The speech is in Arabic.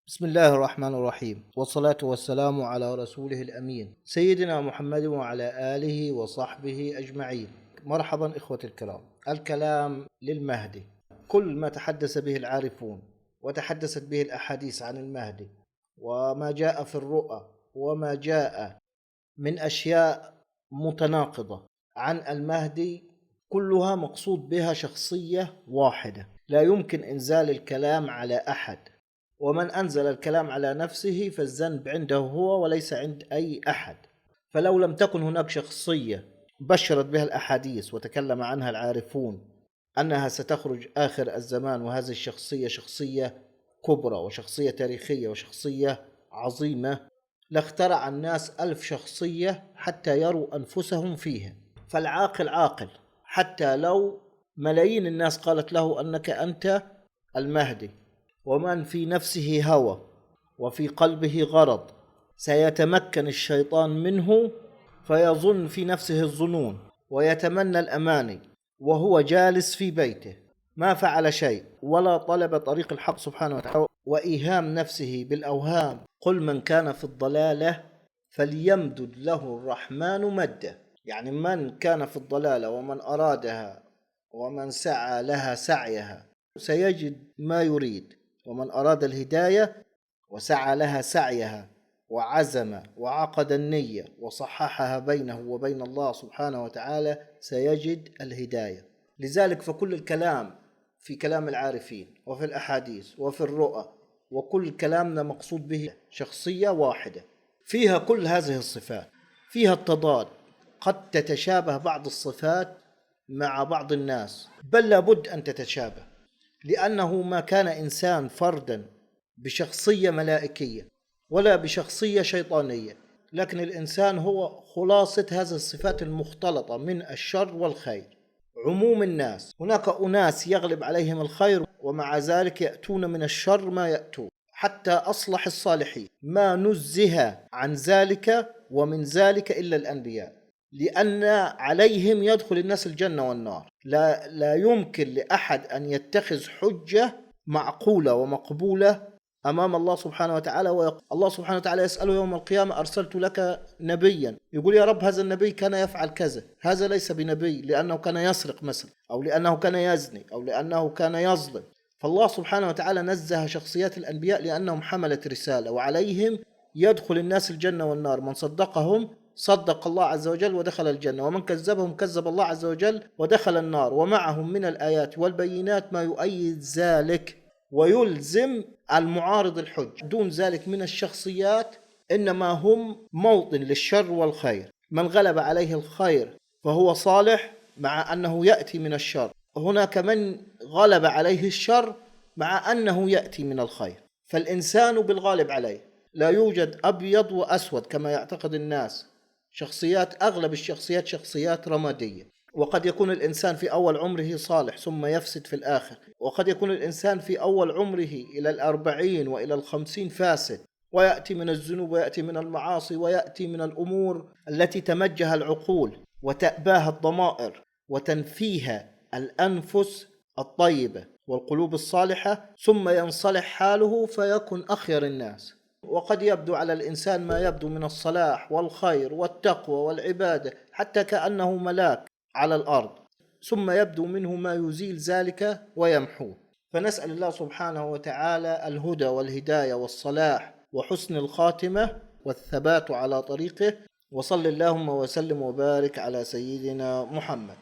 بسم الله الرحمن الرحيم، والصلاة والسلام على رسوله الأمين سيدنا محمد وعلى آله وصحبه أجمعين. مرحبا إخوة الكرام. الكلام للمهدي، كل ما تحدث به العارفون وتحدثت به الأحاديث عن المهدي وما جاء في الرؤى وما جاء من أشياء متناقضة عن المهدي كلها مقصود بها شخصية واحدة، لا يمكن إنزال الكلام على أحد، ومن أنزل الكلام على نفسه فالذنب عنده هو وليس عند أي أحد. فلو لم تكن هناك شخصية بشرت بها الأحاديث وتكلم عنها العارفون أنها ستخرج آخر الزمان، وهذه الشخصية شخصية كبرى وشخصية تاريخية وشخصية عظيمة، لاخترع الناس 1000 شخصية حتى يروا أنفسهم فيها. فالعاقل عاقل، حتى لو ملايين الناس قالت له أنك أنت المهدي، ومن في نفسه هوى وفي قلبه غرض سيتمكن الشيطان منه فيظن في نفسه الظنون ويتمنى الأماني وهو جالس في بيته ما فعل شيء ولا طلب طريق الحق سبحانه وتعالى، وإيهام نفسه بالأوهام. قل من كان في الضلالة فليمدد له الرحمن مدا، يعني من كان في الضلالة ومن أرادها ومن سعى لها سعيها سيجد ما يريد، ومن أراد الهداية وسعى لها سعيها وعزم وعقد النية وصححها بينه وبين الله سبحانه وتعالى سيجد الهداية. لذلك فكل الكلام في كلام العارفين وفي الأحاديث وفي الرؤى وكل كلامنا مقصود به شخصية واحدة فيها كل هذه الصفات، فيها التضاد، قد تتشابه بعض الصفات مع بعض الناس، بل لابد أن تتشابه، لأنه ما كان إنسان فردا بشخصية ملائكية ولا بشخصية شيطانية، لكن الإنسان هو خلاصة هذه الصفات المختلطة من الشر والخير. عموم الناس، هناك أناس يغلب عليهم الخير ومع ذلك يأتون من الشر ما يأتون، حتى أصلح الصالحين ما نزه عن ذلك ومن ذلك إلا الأنبياء، لأن عليهم يدخل الناس الجنة والنار. لا يمكن لأحد أن يتخذ حجة معقولة ومقبولة أمام الله سبحانه وتعالى، الله سبحانه وتعالى يسأله يوم القيامة أرسلت لك نبيا، يقول يا رب هذا النبي كان يفعل كذا، هذا ليس بنبي لأنه كان يسرق مثلا، أو لأنه كان يزني، أو لأنه كان يظلم. فالله سبحانه وتعالى نزه شخصيات الأنبياء لأنهم حملت رسالة، وعليهم يدخل الناس الجنة والنار، من صدقهم صدق الله عز وجل ودخل الجنة، ومن كذبهم كذب الله عز وجل ودخل النار، ومعهم من الآيات والبينات ما يؤيد ذلك ويلزم المعارض الحج. دون ذلك من الشخصيات إنما هم موطن للشر والخير، من غلب عليه الخير فهو صالح مع أنه يأتي من الشر، هناك من غلب عليه الشر مع أنه يأتي من الخير. فالإنسان بالغالب عليه، لا يوجد أبيض وأسود كما يعتقد الناس. شخصيات، أغلب الشخصيات شخصيات رمادية، وقد يكون الإنسان في أول عمره صالح ثم يفسد في الآخر، وقد يكون الإنسان في أول عمره إلى 40 وإلى 50 فاسد، ويأتي من الذنوب ويأتي من المعاصي ويأتي من الأمور التي تمجها العقول وتأباها الضمائر وتنفيها الأنفس الطيبة والقلوب الصالحة، ثم ينصلح حاله فيكون أخير الناس. وقد يبدو على الإنسان ما يبدو من الصلاح والخير والتقوى والعبادة حتى كأنه ملاك على الأرض، ثم يبدو منه ما يزيل ذلك ويمحوه. فنسأل الله سبحانه وتعالى الهدى والهداية والصلاح وحسن الخاتمة والثبات على طريقه، وصل اللهم وسلم وبارك على سيدنا محمد.